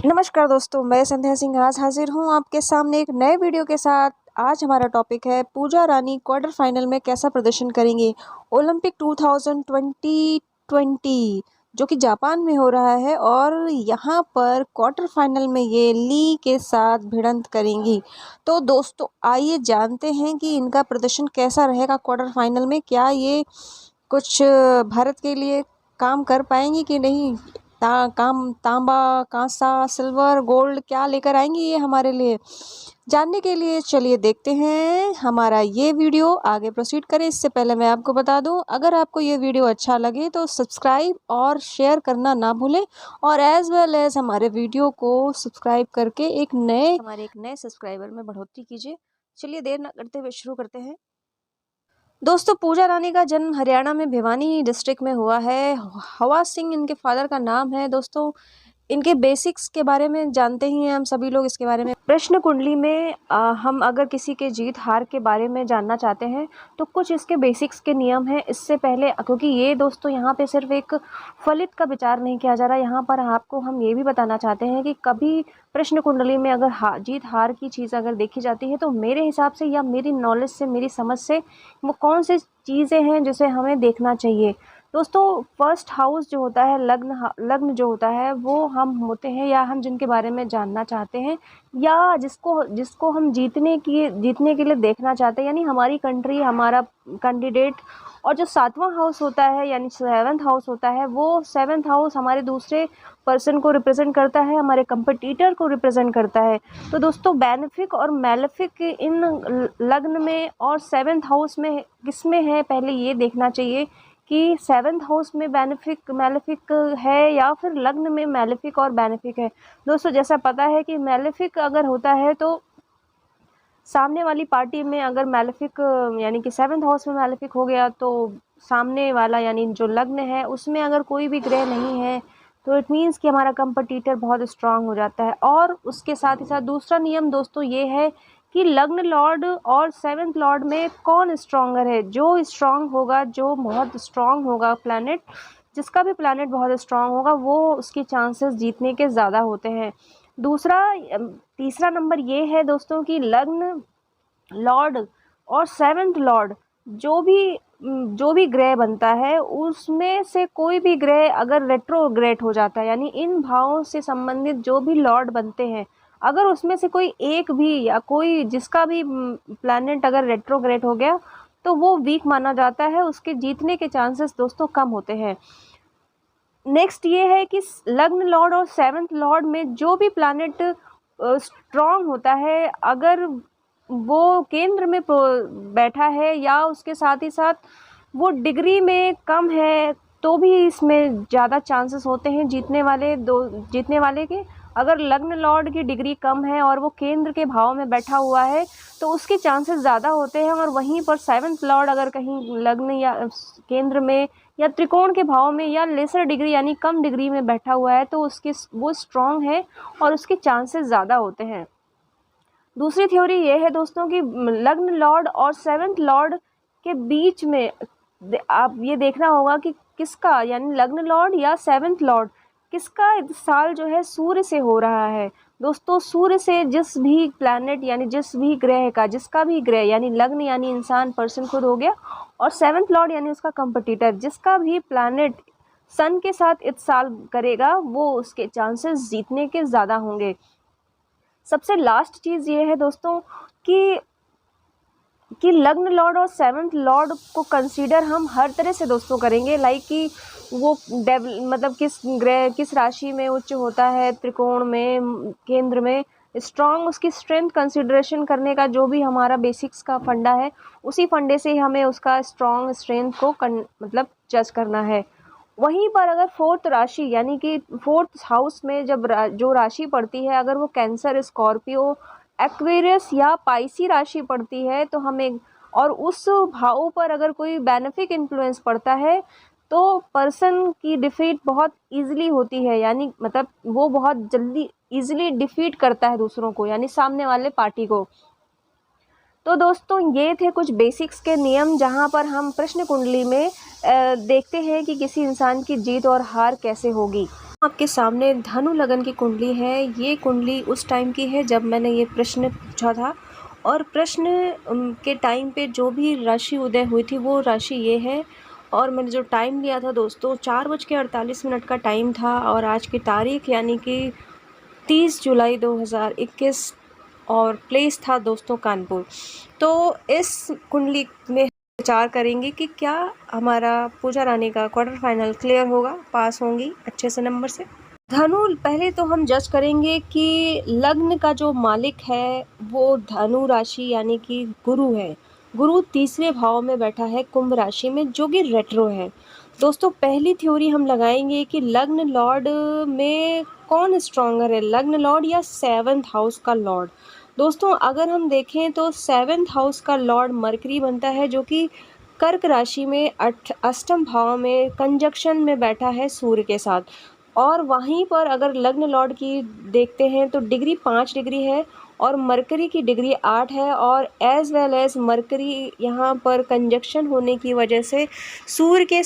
नमस्कार दोस्तों, मैं संध्या सिंह आज हाजिर हूँ आपके सामने एक नए वीडियो के साथ। आज हमारा टॉपिक है पूजा रानी क्वार्टर फाइनल में कैसा प्रदर्शन करेंगी ओलंपिक 2020 जो कि जापान में हो रहा है और यहाँ पर क्वार्टर फाइनल में ये ली के साथ भिड़ंत करेंगी। तो दोस्तों आइए जानते हैं कि इनका प्रदर्शन कैसा रहेगा क्वार्टर फाइनल में। क्या ये कुछ भारत के लिए काम कर पाएंगी कि नहीं। तांबा, कांसा, सिल्वर, गोल्ड क्या लेकर आएंगी ये हमारे लिए। जानने के लिए चलिए देखते हैं हमारा ये वीडियो। आगे प्रोसीड करें इससे पहले मैं आपको बता दूं, अगर आपको ये वीडियो अच्छा लगे तो सब्सक्राइब और शेयर करना ना भूलें और एज वेल एज हमारे वीडियो को सब्सक्राइब करके हमारे एक नए सब्सक्राइबर में बढ़ोतरी कीजिए। चलिए देर न करते हुए शुरू करते हैं। दोस्तों पूजा रानी का जन्म हरियाणा में भिवानी डिस्ट्रिक्ट में हुआ है। हवा सिंह इनके फादर का नाम है। दोस्तों इनके बेसिक्स के बारे में जानते ही हैं हम सभी लोग। इसके बारे में प्रश्न कुंडली में हम अगर किसी के जीत हार के बारे में जानना चाहते हैं तो कुछ इसके बेसिक्स के नियम हैं। इससे पहले क्योंकि ये दोस्तों यहाँ पे सिर्फ एक फलित का विचार नहीं किया जा रहा, यहाँ पर आपको हम ये भी बताना चाहते हैं कि कभी प्रश्न कुंडली में अगर जीत हार की चीज़ अगर देखी जाती है तो मेरे हिसाब से या मेरी नॉलेज से, मेरी समझ से वो कौन सी चीज़ें हैं जिसे हमें देखना चाहिए। दोस्तों फर्स्ट हाउस जो होता है, लग्न जो होता है वो हम होते हैं या हम जिनके बारे में जानना चाहते हैं या जिसको हम जीतने के लिए देखना चाहते हैं, यानी हमारी कंट्री, हमारा कैंडिडेट। और जो 7वां हाउस होता है यानी 7th हाउस होता है, वो 7th हाउस हमारे दूसरे पर्सन को रिप्रेजेंट करता है, हमारे कंपटीटर को रिप्रेजेंट करता है। तो दोस्तों बेनिफिक और मैलेफिक इन लग्न में और 7th हाउस में किसमें है पहले ये देखना चाहिए कि 7th हाउस में बेनिफिक मैलेफिक है या फिर लग्न में मैलेफिक और बेनिफिक है। दोस्तों जैसा पता है कि मैलेफिक अगर होता है तो सामने वाली पार्टी में अगर मैलेफिक यानी कि 7th हाउस में मैलेफिक हो गया तो सामने वाला यानी जो लग्न है उसमें अगर कोई भी ग्रह नहीं है तो इट मीन्स कि हमारा कंपटीटर बहुत स्ट्रांग हो जाता है। और उसके साथ ही साथ दूसरा नियम दोस्तों ये है कि लग्न लॉर्ड और 7th लॉर्ड में कौन स्ट्रॉन्गर है। जो स्ट्रांग होगा, जो बहुत स्ट्रांग होगा प्लैनेट, जिसका भी प्लैनेट बहुत स्ट्रांग होगा वो उसकी चांसेस जीतने के ज़्यादा होते हैं। तीसरा नंबर ये है दोस्तों कि लग्न लॉर्ड और 7th लॉर्ड जो भी ग्रह बनता है उसमें से कोई भी ग्रह अगर रेट्रोग्रेड हो जाता है, यानी इन भावों से संबंधित जो भी लॉर्ड बनते हैं अगर उसमें से कोई एक भी या कोई जिसका भी प्लैनेट अगर रेट्रोग्रेड हो गया तो वो वीक माना जाता है, उसके जीतने के चांसेस दोस्तों कम होते हैं। नेक्स्ट ये है कि लग्न लॉर्ड और 7th लॉर्ड में जो भी प्लैनेट स्ट्रॉन्ग होता है अगर वो केंद्र में बैठा है या उसके साथ ही साथ वो डिग्री में कम है तो भी इसमें ज़्यादा चांसेस होते हैं जीतने वाले के। अगर लग्न लॉर्ड की डिग्री कम है और वो केंद्र के भाव में बैठा हुआ है तो उसके चांसेस ज़्यादा होते हैं। और वहीं पर 7th लॉर्ड अगर कहीं लग्न या केंद्र में या त्रिकोण के भाव में या लेसर डिग्री यानी कम डिग्री में बैठा हुआ है तो वो स्ट्रॉन्ग है और उसके चांसेस ज़्यादा होते हैं। दूसरी थ्योरी ये है दोस्तों कि लग्न लॉर्ड और 7th लॉर्ड के बीच में आप ये देखना होगा कि किसका यानी लग्न लॉर्ड या 7th लॉर्ड किसका इस साल जो है सूर्य से हो रहा है। दोस्तों सूर्य से जिस भी प्लैनेट यानी जिस भी ग्रह का जिसका भी ग्रह यानी लग्न यानी इंसान पर्सन खुद हो गया और 7th लॉर्ड यानी उसका कंपटीटर जिसका भी प्लैनेट सन के साथ इस साल करेगा वो उसके चांसेस जीतने के ज़्यादा होंगे। सबसे लास्ट चीज़ ये है दोस्तों कि लग्न लॉर्ड और 7th लॉर्ड को कंसीडर हम हर तरह से दोस्तों करेंगे, लाइक कि वो मतलब किस राशि में उच्च होता है, त्रिकोण में, केंद्र में स्ट्रॉन्ग, उसकी स्ट्रेंथ कंसीडरेशन करने का जो भी हमारा बेसिक्स का फंडा है उसी फंडे से ही हमें उसका स्ट्रॉन्ग स्ट्रेंथ को मतलब जज करना है। वहीं पर अगर 4th राशि यानी कि 4th हाउस में जो राशि पड़ती है अगर वो कैंसर, स्कॉर्पियो, एक्वेरियस या पाइसी राशि पड़ती है तो हमें और उस भाव पर अगर कोई बेनिफिक इन्फ्लुएंस पड़ता है तो पर्सन की डिफीट बहुत इजीली होती है, यानी मतलब वो बहुत जल्दी इजीली डिफीट करता है दूसरों को यानी सामने वाले पार्टी को। तो दोस्तों ये थे कुछ बेसिक्स के नियम जहाँ पर हम प्रश्न कुंडली में देखते हैं कि किसी इंसान की जीत और हार कैसे होगी। आपके सामने धनु लगन की कुंडली है। ये कुंडली उस टाइम की है जब मैंने ये प्रश्न पूछा था, और प्रश्न के टाइम पे जो भी राशि उदय हुई थी वो राशि ये है। और मैंने जो टाइम लिया था दोस्तों 4:48 का टाइम था, और आज की तारीख यानी कि 30 जुलाई 2021, और प्लेस था दोस्तों कानपुर। तो इस कुंडली में विचार करेंगे कि क्या हमारा पूजा रानी का क्वार्टर फाइनल क्लियर होगा, पास होंगी अच्छे से नंबर से। धनु, पहले तो हम जज करेंगे कि लग्न का जो मालिक है वो धनु राशि यानी कि गुरु है। गुरु तीसरे भाव में बैठा है कुंभ राशि में, जो कि रेट्रो है। दोस्तों पहली थ्योरी हम लगाएंगे कि लग्न लॉर्ड में कौन स्ट्रॉन्गर है, लग्न लॉर्ड या सेवंथ हाउस का लॉर्ड। दोस्तों अगर हम देखें तो सेवंथ हाउस का लॉर्ड मरकरी बनता है, जो कि कर्क राशि में अष्टम भाव में कंजक्शन में बैठा है सूर्य के साथ। और वहीं पर अगर लग्न लॉर्ड की देखते हैं तो डिग्री 5 डिग्री है, और मरकरी की डिग्री 8 है, और एज वेल एज मरकरी यहाँ पर कंजक्शन होने की वजह से सूर्य के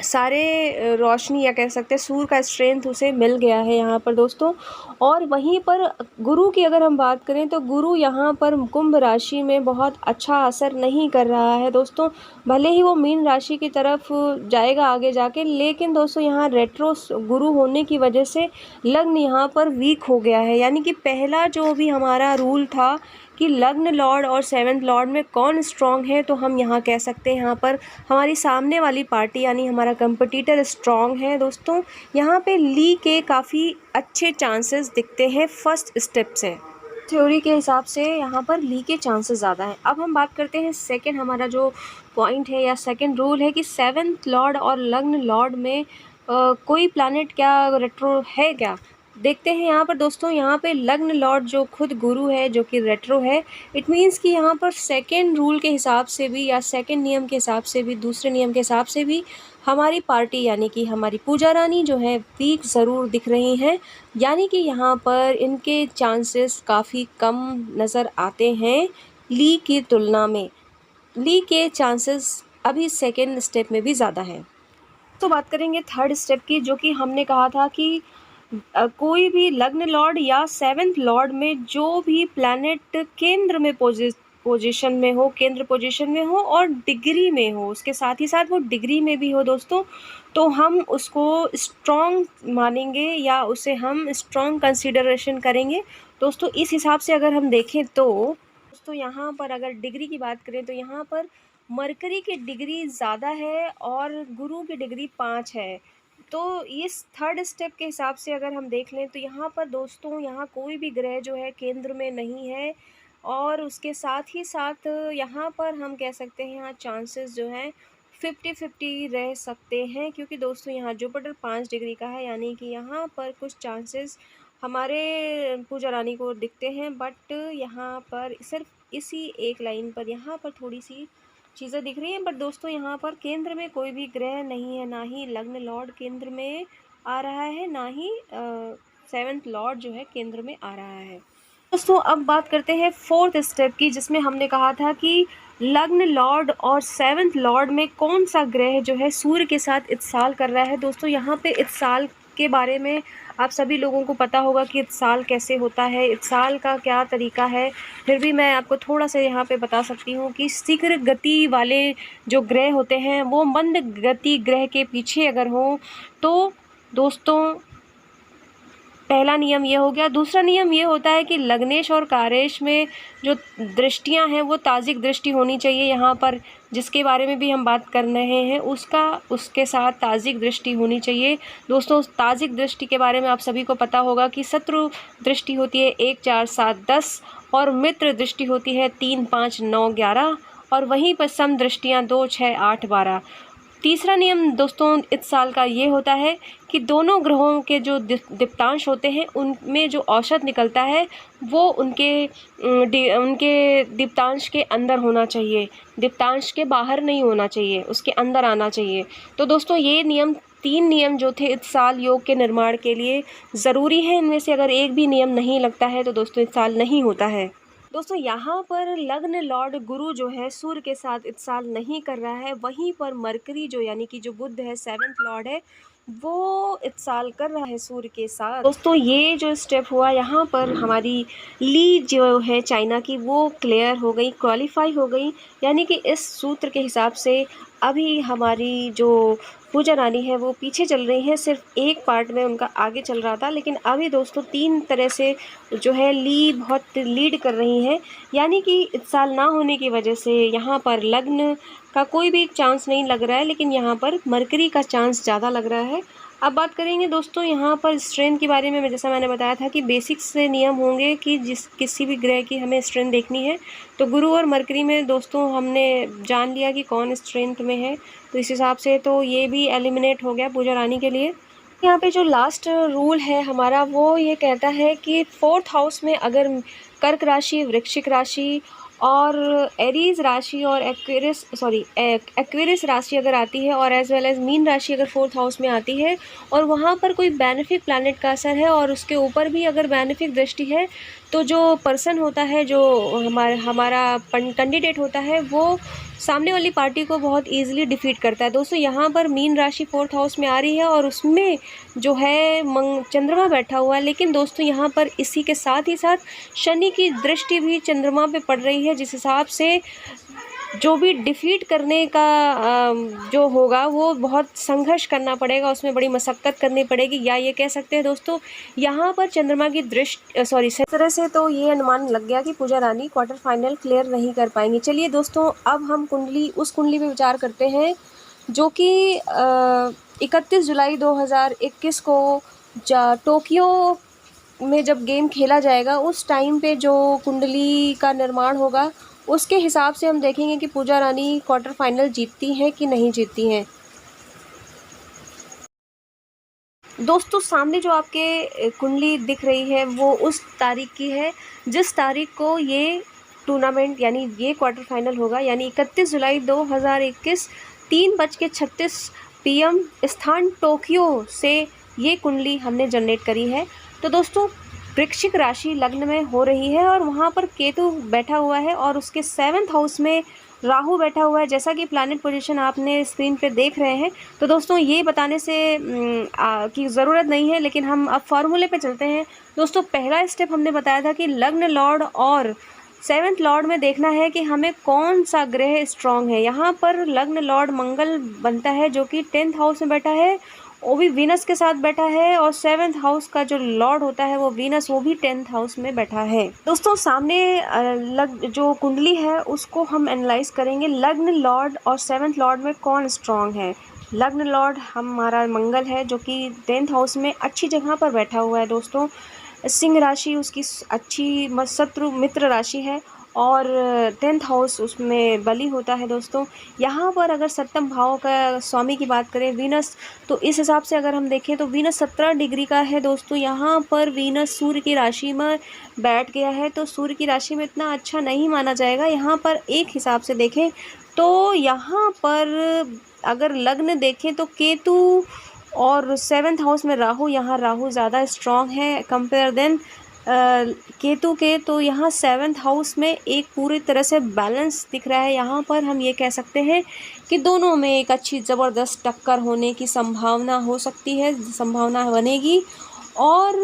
सारे रोशनी या कह सकते हैं सूर्य का स्ट्रेंथ उसे मिल गया है यहाँ पर दोस्तों। और वहीं पर गुरु की अगर हम बात करें तो गुरु यहाँ पर कुंभ राशि में बहुत अच्छा असर नहीं कर रहा है दोस्तों। भले ही वो मीन राशि की तरफ जाएगा आगे जाके, लेकिन दोस्तों यहाँ रेट्रो गुरु होने की वजह से लग्न यहाँ पर वीक हो गया है। यानी कि पहला जो भी हमारा रूल था कि लग्न लॉर्ड और सेवंथ लॉर्ड में कौन स्ट्रांग है, तो हम यहाँ कह सकते हैं यहाँ पर हमारी सामने वाली पार्टी यानी हमारा कंपटीटर स्ट्रांग है दोस्तों। यहाँ पे ली के काफ़ी अच्छे चांसेस दिखते हैं फर्स्ट स्टेप से। थ्योरी के हिसाब से यहाँ पर ली के चांसेस ज़्यादा हैं। अब हम बात करते हैं सेकंड, हमारा जो पॉइंट है या सेकंड रूल है कि सेवंथ लॉर्ड और लग्न लॉर्ड में कोई प्लैनेट क्या रेट्रो है क्या। देखते हैं यहाँ पर दोस्तों, यहाँ पे लग्न लॉर्ड जो खुद गुरु है जो कि रेट्रो है। इट मीन्स कि यहाँ पर सेकंड रूल के हिसाब से भी या सेकंड नियम के हिसाब से भी, दूसरे नियम के हिसाब से भी हमारी पार्टी यानी कि हमारी पूजा रानी जो है वीक ज़रूर दिख रही हैं। यानी कि यहाँ पर इनके चांसेस काफ़ी कम नज़र आते हैं ली की तुलना में। ली के चांसेस अभी सेकेंड स्टेप में भी ज़्यादा है। तो बात करेंगे थर्ड स्टेप की, जो कि हमने कहा था कि कोई भी लग्न लॉर्ड या सेवंथ लॉर्ड में जो भी प्लैनेट केंद्र में पोजीशन में हो, केंद्र पोजीशन में हो और डिग्री में हो, उसके साथ ही साथ वो डिग्री में भी हो दोस्तों, तो हम उसको स्ट्रॉन्ग मानेंगे या उसे हम स्ट्रॉन्ग कंसिडरेशन करेंगे दोस्तों। इस हिसाब से अगर हम देखें तो दोस्तों यहाँ पर अगर डिग्री की बात करें तो यहाँ पर मरकरी की डिग्री ज़्यादा है और गुरु की डिग्री 5 है। तो इस थर्ड स्टेप के हिसाब से अगर हम देख लें तो यहाँ पर दोस्तों यहाँ कोई भी ग्रह जो है केंद्र में नहीं है, और उसके साथ ही साथ यहाँ पर हम कह सकते हैं यहाँ चांसेस जो हैं 50-50 रह सकते हैं, क्योंकि दोस्तों यहाँ जुपिटर 5 डिग्री का है। यानी कि यहाँ पर कुछ चांसेस हमारे पूजा रानी को दिखते हैं, बट यहाँ पर सिर्फ इसी एक लाइन पर यहाँ पर थोड़ी सी चीज़ें दिख रही हैं। बट दोस्तों यहाँ पर केंद्र में कोई भी ग्रह नहीं है, ना ही लग्न लॉर्ड केंद्र में आ रहा है, ना ही सेवंथ लॉर्ड जो है केंद्र में आ रहा है दोस्तों। अब बात करते हैं फोर्थ स्टेप की, जिसमें हमने कहा था कि लग्न लॉर्ड और सेवंथ लॉर्ड में कौन सा ग्रह जो है सूर्य के साथ इत्साल कर रहा है। दोस्तों यहाँ पे इत्साल के बारे में आप सभी लोगों को पता होगा कि इत्साल कैसे होता है, इत्साल का क्या तरीका है। फिर भी मैं आपको थोड़ा सा यहाँ पे बता सकती हूँ कि शीघ्र गति वाले जो ग्रह होते हैं वो मंद गति ग्रह के पीछे अगर हो तो दोस्तों पहला नियम ये हो गया। दूसरा नियम ये होता है कि लग्नेश और कारेश में जो दृष्टियां हैं वो ताजिक दृष्टि होनी चाहिए। यहाँ पर जिसके बारे में भी हम बात कर रहे हैं उसके साथ ताजिक दृष्टि होनी चाहिए दोस्तों। ताजिक दृष्टि के बारे में आप सभी को पता होगा कि शत्रु दृष्टि होती है 1, 4, 7, 10 और मित्र दृष्टि होती है 3, 5, 9, 11 और वहीं पर सम दृष्टियाँ 2, 6, 8, 12। तीसरा नियम दोस्तों इस साल का ये होता है कि दोनों ग्रहों के जो दीप्तांश होते हैं उनमें जो औसत निकलता है वो उनके दीप्तांश के अंदर होना चाहिए, दीप्तांश के बाहर नहीं होना चाहिए, उसके अंदर आना चाहिए। तो दोस्तों ये नियम 3 नियम जो थे इस साल योग के निर्माण के लिए ज़रूरी है। इनमें से अगर एक भी नियम नहीं लगता है तो दोस्तों इस साल नहीं होता है। दोस्तों यहाँ पर लग्न लॉर्ड गुरु जो है सूर्य के साथ इत्साल नहीं कर रहा है, वहीं पर मरकरी जो यानी कि जो बुध है सेवंथ लॉर्ड है वो इत्साल कर रहा है सूर्य के साथ। दोस्तों ये जो स्टेप हुआ यहाँ पर हमारी ली जो है चाइना की वो क्लियर हो गई, क्वालिफाई हो गई। यानी कि इस सूत्र के हिसाब से अभी हमारी जो पूजा रानी है वो पीछे चल रही है, सिर्फ एक पार्ट में उनका आगे चल रहा था, लेकिन अभी दोस्तों 3 तरह से जो है ली बहुत लीड कर रही हैं। यानी कि इत्साल ना होने की वजह से यहाँ पर लग्न का कोई भी चांस नहीं लग रहा है, लेकिन यहाँ पर मरकरी का चांस ज़्यादा लग रहा है। अब बात करेंगे दोस्तों यहाँ पर स्ट्रेंथ के बारे में, जैसा मैंने बताया था कि बेसिक्स से नियम होंगे कि किसी भी ग्रह की हमें स्ट्रेंथ देखनी है तो गुरु और मरकरी में दोस्तों हमने जान लिया कि कौन स्ट्रेंथ में है, तो इस हिसाब से तो ये भी एलिमिनेट हो गया पूजा रानी के लिए। यहाँ पे जो लास्ट रूल है हमारा वो ये कहता है कि 4th हाउस में अगर कर्क राशि, वृश्चिक राशि और एरीज राशि और एक्वेरियस राशि अगर आती है और एज वेल एज मीन राशि अगर 4th हाउस में आती है और वहाँ पर कोई बेनिफिक प्लैनेट का असर है और उसके ऊपर भी अगर बेनिफिक दृष्टि है, तो जो पर्सन होता है, जो हमारा कैंडिडेट होता है, वो सामने वाली पार्टी को बहुत ईजिली डिफीट करता है। दोस्तों यहाँ पर मीन राशि 4th हाउस में आ रही है और उसमें जो है चंद्रमा बैठा हुआ है, लेकिन दोस्तों यहाँ पर इसी के साथ ही साथ शनि की दृष्टि भी चंद्रमा पे पड़ रही है, जिस हिसाब से जो भी डिफीट करने का जो होगा वो बहुत संघर्ष करना पड़ेगा, उसमें बड़ी मशक्क़त करनी पड़ेगी, या ये कह सकते हैं दोस्तों यहाँ पर चंद्रमा की दृष्टि इस तरह से तो ये अनुमान लग गया कि पूजा रानी क्वार्टर फाइनल क्लियर नहीं कर पाएंगी। चलिए दोस्तों अब हम उस कुंडली पे विचार करते हैं जो कि 31 जुलाई 2021 को टोक्यो में जब गेम खेला जाएगा उस टाइम पे जो कुंडली का निर्माण होगा उसके हिसाब से हम देखेंगे कि पूजा रानी क्वार्टर फाइनल जीतती हैं कि नहीं जीतती हैं। दोस्तों सामने जो आपके कुंडली दिख रही है वो उस तारीख की है जिस तारीख को ये टूर्नामेंट यानी ये क्वार्टर फाइनल होगा, यानी 31 जुलाई 2021 3:36 PM स्थान टोक्यो से ये कुंडली हमने जनरेट करी है। तो दोस्तों वृश्चिक राशि लग्न में हो रही है और वहाँ पर केतु बैठा हुआ है और उसके 7th हाउस में राहु बैठा हुआ है, जैसा कि प्लैनेट पोजीशन आपने स्क्रीन पे देख रहे हैं। तो दोस्तों ये बताने से की ज़रूरत नहीं है, लेकिन हम अब फार्मूले पे चलते हैं। दोस्तों पहला स्टेप हमने बताया था कि लग्न लॉर्ड और 7th लॉर्ड में देखना है कि हमें कौन सा ग्रह स्ट्रांग है। यहाँ पर लग्न लॉर्ड मंगल बनता है जो कि 10th हाउस में बैठा है, वो भी वीनस के साथ बैठा है, और 7th हाउस का जो लॉर्ड होता है वो वीनस, वो भी 10th हाउस में बैठा है। दोस्तों सामने जो कुंडली है उसको हम एनालाइज करेंगे, लग्न लॉर्ड और 7th लॉर्ड में कौन स्ट्रांग है। लग्न लॉर्ड हमारा मंगल है जो कि 10th हाउस में अच्छी जगह पर बैठा हुआ है दोस्तों। सिंह राशि उसकी अच्छी शत्रु मित्र राशि है और 10th हाउस उसमें बली होता है दोस्तों। यहाँ पर अगर 7म भाव का स्वामी की बात करें वीनस, तो इस हिसाब से अगर हम देखें तो वीनस 17 डिग्री का है दोस्तों। यहाँ पर वीनस सूर्य की राशि में बैठ गया है तो सूर्य की राशि में इतना अच्छा नहीं माना जाएगा। यहाँ पर एक हिसाब से देखें तो यहाँ पर अगर लग्न देखें तो केतु और 7th हाउस में राहु, यहाँ राहु ज़्यादा स्ट्रॉन्ग है कंपेयर देन केतु के, तो यहाँ 7th हाउस में एक पूरी तरह से बैलेंस दिख रहा है। यहाँ पर हम ये कह सकते हैं कि दोनों में एक अच्छी ज़बरदस्त टक्कर होने की संभावना हो सकती है, संभावना बनेगी। और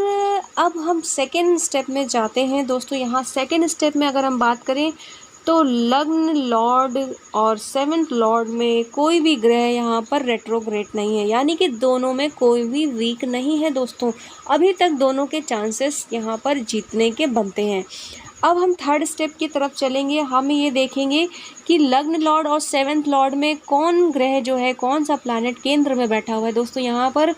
अब हम सेकेंड स्टेप में जाते हैं दोस्तों। यहाँ सेकेंड स्टेप में अगर हम बात करें तो लग्न लॉर्ड और 7th लॉर्ड में कोई भी ग्रह यहाँ पर रेट्रोग्रेड नहीं है, यानी कि दोनों में कोई भी वीक नहीं है दोस्तों। अभी तक दोनों के चांसेस यहाँ पर जीतने के बनते हैं। अब हम थर्ड स्टेप की तरफ चलेंगे। हम ये देखेंगे कि लग्न लॉर्ड और 7th लॉर्ड में कौन ग्रह जो है, कौन सा प्लैनेट केंद्र में बैठा हुआ है दोस्तों। यहाँ पर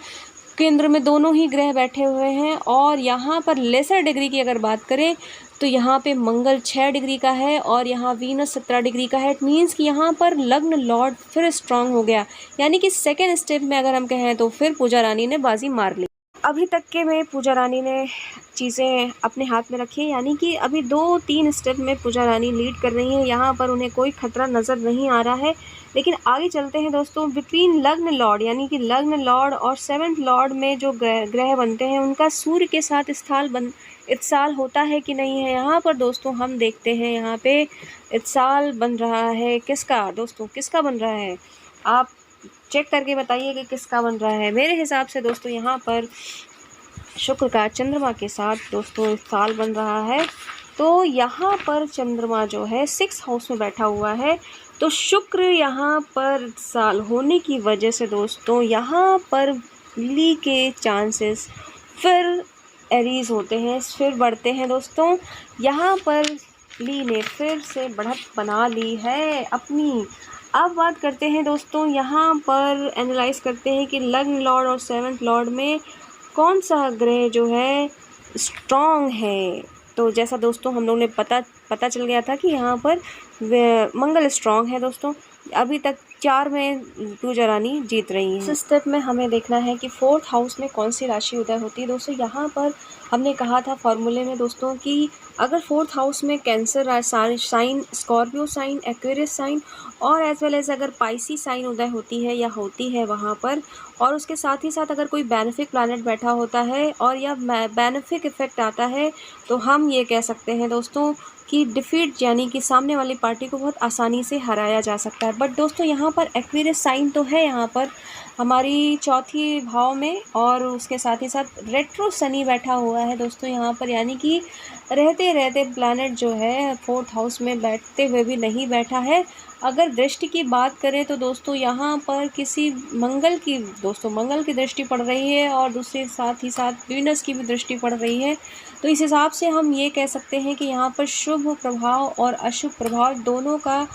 केंद्र में दोनों ही ग्रह बैठे हुए हैं और यहाँ पर लेसर डिग्री की अगर बात करें तो यहाँ पे मंगल 6 डिग्री का है और यहाँ वीनस 17 डिग्री का है। इट मीन्स कि यहाँ पर लग्न लॉर्ड फिर स्ट्रांग हो गया, यानी कि सेकेंड स्टेप में अगर हम कहें तो फिर पूजा रानी ने बाजी मार ली। अभी तक के में पूजा रानी ने चीज़ें अपने हाथ में रखी है, यानी कि अभी 2-3 स्टेप में पूजा रानी लीड कर रही है। यहाँ पर उन्हें कोई खतरा नज़र नहीं आ रहा है। लेकिन आगे चलते हैं दोस्तों। बिटवीन लग्न लॉर्ड यानी कि लग्न लॉर्ड और 7th लॉर्ड में जो ग्रह बनते हैं उनका सूर्य के साथ इत्साल होता है कि नहीं है। यहाँ पर दोस्तों हम देखते हैं, यहाँ पे इत्साल बन रहा है। किसका दोस्तों, किसका बन रहा है? आप चेक करके बताइए कि किसका बन रहा है। मेरे हिसाब से दोस्तों यहाँ पर शुक्र का चंद्रमा के साथ दोस्तों साल बन रहा है। तो यहाँ पर चंद्रमा जो है 6 हाउस में बैठा हुआ है, तो शुक्र यहाँ पर साल होने की वजह से दोस्तों यहाँ पर ली के चांसेस फिर एरीज होते हैं, फिर बढ़ते हैं दोस्तों। यहाँ पर ली ने फिर से बढ़त बना ली है अपनी। अब बात करते हैं दोस्तों, यहाँ पर एनालाइज करते हैं कि लग्न लॉर्ड और 7th लॉर्ड में कौन सा ग्रह जो है स्ट्रॉन्ग है। तो जैसा दोस्तों हम लोगों ने पता चल गया था कि यहाँ पर मंगल स्ट्रॉन्ग है दोस्तों। अभी तक 4 में पूजा रानी जीत रही है। इस स्टेप में हमें देखना है कि 4th हाउस में कौन सी राशि उदय होती है दोस्तों। यहाँ पर हमने कहा था फॉर्मूले में दोस्तों कि अगर 4th हाउस में cancer sign, Scorpio sign, Aquarius sign और एज वेल एज अगर पाइसी साइन उदय होती है या होती है वहाँ पर, और उसके साथ ही साथ अगर कोई बेनिफिक प्लैनेट बैठा होता है और या बेनिफिक इफेक्ट आता है, तो हम ये कह सकते हैं दोस्तों कि डिफीट यानी कि सामने वाली पार्टी को बहुत आसानी से हराया जा सकता है। बट दोस्तों यहाँ पर एक्वेरियस साइन तो है यहाँ पर हमारी 4थी भाव में, और उसके साथ ही साथ रेट्रो शनि बैठा हुआ है दोस्तों यहाँ पर, यानी कि रहते रहते प्लैनेट जो है 4th हाउस में बैठते हुए भी नहीं बैठा है। अगर दृष्टि की बात करें तो दोस्तों यहाँ पर किसी मंगल की दृष्टि पड़ रही है और दूसरे साथ ही साथ वीनस की भी दृष्टि पड़ रही है। तो इस हिसाब से हम ये कह सकते हैं कि यहाँ पर शुभ प्रभाव और अशुभ प्रभाव दोनों का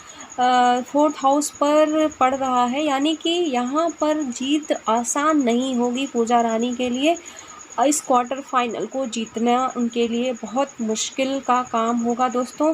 4th हाउस पर पड़ रहा है, यानी कि यहाँ पर जीत आसान नहीं होगी पूजा रानी के लिए। इस क्वार्टर फाइनल को जीतना उनके लिए बहुत मुश्किल का काम होगा दोस्तों,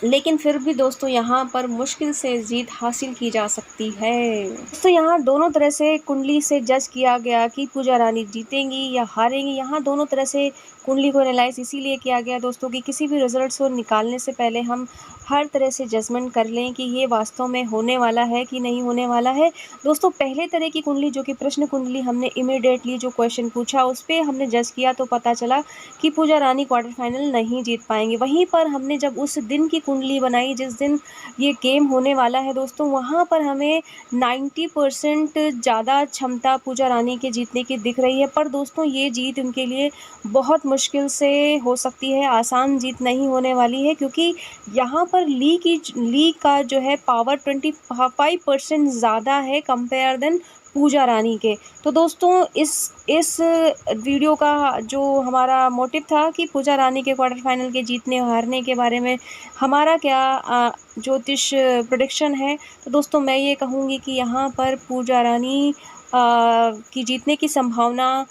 लेकिन फिर भी दोस्तों यहाँ पर मुश्किल से जीत हासिल की जा सकती है। तो यहाँ दोनों तरह से कुंडली से जज किया गया कि पूजा रानी जीतेंगी या हारेंगी। यहाँ दोनों तरह से कुंडली को एनालाइज इसीलिए किया गया दोस्तों कि किसी भी रिजल्ट्स को निकालने से पहले हम हर तरह से जजमेंट कर लें कि ये वास्तव में होने वाला है कि नहीं होने वाला है। दोस्तों पहले तरह की कुंडली जो कि प्रश्न कुंडली हमने इमीडिएटली जो क्वेश्चन पूछा उस पर हमने जज किया तो पता चला कि पूजा रानी क्वार्टर फाइनल नहीं जीत पाएंगे। वहीं पर हमने जब उस दिन की कुंडली बनाई जिस दिन ये गेम होने वाला है दोस्तों, वहाँ पर हमें 90% ज़्यादा क्षमता पूजा रानी के जीतने की दिख रही है। पर दोस्तों ये जीत उनके लिए बहुत मुश्किल से हो सकती है, आसान जीत नहीं होने वाली है, क्योंकि यहाँ पर ली का जो है पावर 25% ज़्यादा है कंपेयर देन पूजा रानी के। तो दोस्तों इस वीडियो का जो हमारा मोटिव था कि पूजा रानी के क्वार्टर फाइनल के जीतने हारने के बारे में हमारा क्या ज्योतिष प्रेडिक्शन है, तो दोस्तों मैं ये कहूँगी कि यहाँ पर पूजा रानी की जीतने की संभावना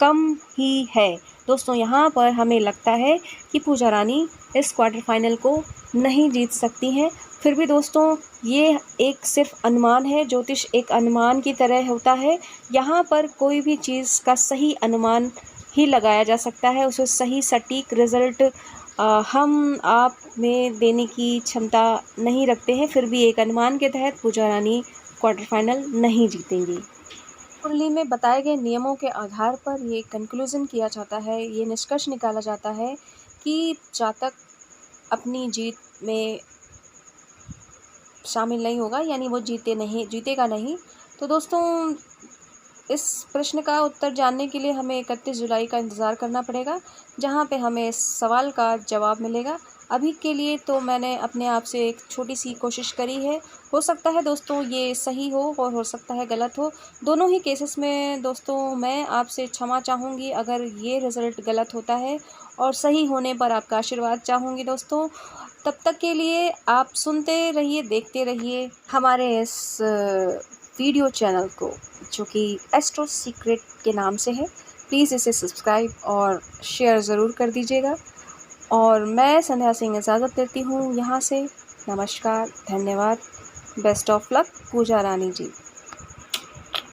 कम ही है दोस्तों। यहाँ पर हमें लगता है कि पूजा रानी इस क्वार्टर फाइनल को नहीं जीत सकती हैं। फिर भी दोस्तों ये एक सिर्फ अनुमान है, ज्योतिष एक अनुमान की तरह होता है। यहाँ पर कोई भी चीज़ का सही अनुमान ही लगाया जा सकता है, उसे सही सटीक रिज़ल्ट हम आप में देने की क्षमता नहीं रखते हैं। फिर भी एक अनुमान के तहत पूजा रानी क्वार्टर फाइनल नहीं जीतेंगी। कुंडली में बताए गए नियमों के आधार पर ये कंक्लूज़न किया जाता है, ये निष्कर्ष निकाला जाता है कि जातक अपनी जीत में शामिल नहीं होगा, यानी वो जीतेगा नहीं। तो दोस्तों इस प्रश्न का उत्तर जानने के लिए हमें 31 जुलाई का इंतज़ार करना पड़ेगा, जहां पे हमें इस सवाल का जवाब मिलेगा। अभी के लिए तो मैंने अपने आप से एक छोटी सी कोशिश करी है। हो सकता है दोस्तों ये सही हो और हो सकता है गलत हो। दोनों ही केसेस में दोस्तों मैं आपसे क्षमा चाहूँगी अगर ये रिज़ल्ट गलत होता है, और सही होने पर आपका आशीर्वाद चाहूँगी दोस्तों। तब तक के लिए आप सुनते रहिए, देखते रहिए हमारे इस वीडियो चैनल को जो कि एस्ट्रो सीक्रेट के नाम से है। प्लीज़ इसे सब्सक्राइब और शेयर ज़रूर कर दीजिएगा। और मैं संध्या सिंह इजाज़त लेती हूँ यहाँ से। नमस्कार, धन्यवाद, best of luck Pooja Rani ji.